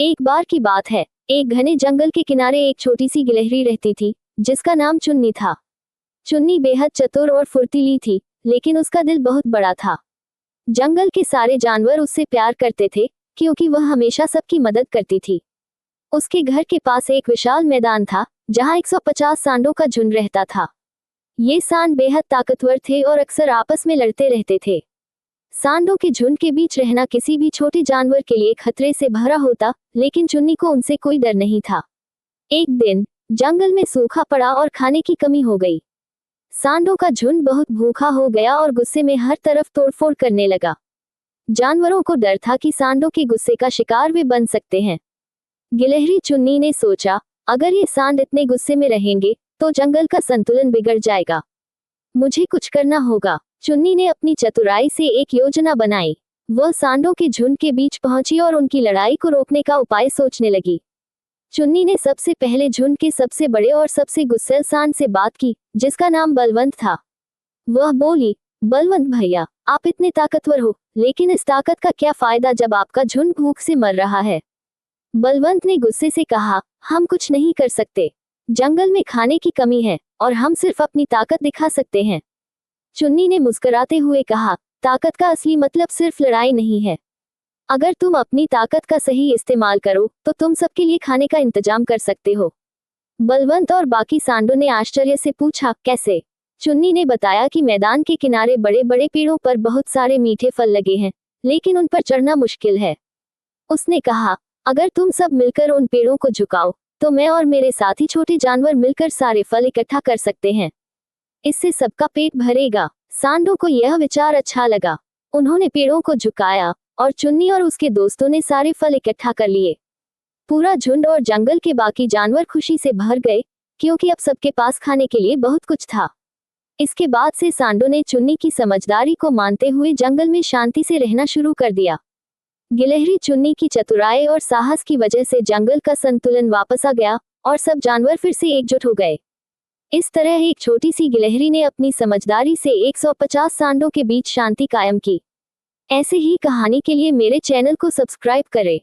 एक बार की बात है, एक घने जंगल के किनारे एक छोटी सी गिलहरी रहती थी, जिसका नाम चुन्नी था। चुन्नी बेहद चतुर और फुर्तीली थी, लेकिन उसका दिल बहुत बड़ा था। जंगल के सारे जानवर उससे प्यार करते थे, क्योंकि वह हमेशा सबकी मदद करती थी। उसके घर के पास एक विशाल मैदान था, जहां 150 सांडों का झुंड रहता था। ये सांड बेहद ताकतवर थे और अक्सर आपस में लड़ते रहते थे। सांडों के झुंड के बीच रहना किसी भी छोटे जानवर के लिए खतरे से भरा होता, लेकिन चुन्नी को उनसे कोई डर नहीं था। एक दिन जंगल में सूखा पड़ा और खाने की कमी हो गई। सांडों का झुंड बहुत भूखा हो गया और गुस्से में हर तरफ तोड़फोड़ करने लगा। जानवरों को डर था कि सांडों के गुस्से का शिकार वे बन सकते हैं। गिलहरी चुन्नी ने सोचा, अगर ये सांड इतने गुस्से में रहेंगे तो जंगल का संतुलन बिगड़ जाएगा। मुझे कुछ करना होगा। चुन्नी ने अपनी चतुराई से एक योजना बनाई। वह सांडों के झुंड के बीच पहुंची और उनकी लड़ाई को रोकने का उपाय सोचने लगी। चुन्नी ने सबसे पहले झुंड के सबसे बड़े और सबसे गुस्सैल सांड से बात की, जिसका नाम बलवंत था। वह बोली, बलवंत भैया, आप इतने ताकतवर हो, लेकिन इस ताकत का क्या फायदा जब आपका झुंड भूख से मर रहा है। बलवंत ने गुस्से से कहा, हम कुछ नहीं कर सकते। जंगल में खाने की कमी है और हम सिर्फ अपनी ताकत दिखा सकते हैं। चुन्नी ने मुस्कुराते हुए कहा, ताकत का असली मतलब सिर्फ लड़ाई नहीं है। अगर तुम अपनी ताकत का सही इस्तेमाल करो तो तुम सबके लिए खाने का इंतजाम कर सकते हो। बलवंत और बाकी सांडों ने आश्चर्य से पूछा, कैसे? चुन्नी ने बताया कि मैदान के किनारे बड़े बड़े पेड़ों पर बहुत सारे मीठे फल लगे हैं, लेकिन उन पर चढ़ना मुश्किल है। उसने कहा, अगर तुम सब मिलकर उन पेड़ों को झुकाओ तो मैं और मेरे साथी छोटे जानवर मिलकर सारे फल इकट्ठा कर सकते हैं। इससे सबका पेट भरेगा। सांडों को यह विचार अच्छा लगा। उन्होंने पेड़ों को झुकाया और चुन्नी और उसके दोस्तों ने सारे फल इकट्ठा कर लिए। पूरा झुंड और जंगल के बाकी जानवर खुशी से भर गए, क्योंकि अब सबके पास खाने के लिए बहुत कुछ था। इसके बाद से सांडों ने चुन्नी की समझदारी को मानते हुए जंगल में शांति से रहना शुरू कर दिया। गिलहरी चुन्नी की चतुराई और साहस की वजह से जंगल का संतुलन वापस आ गया और सब जानवर फिर से एकजुट हो गए। इस तरह एक छोटी सी गिलहरी ने अपनी समझदारी से 150 सांडों के बीच शांति कायम की। ऐसे ही कहानी के लिए मेरे चैनल को सब्सक्राइब करें।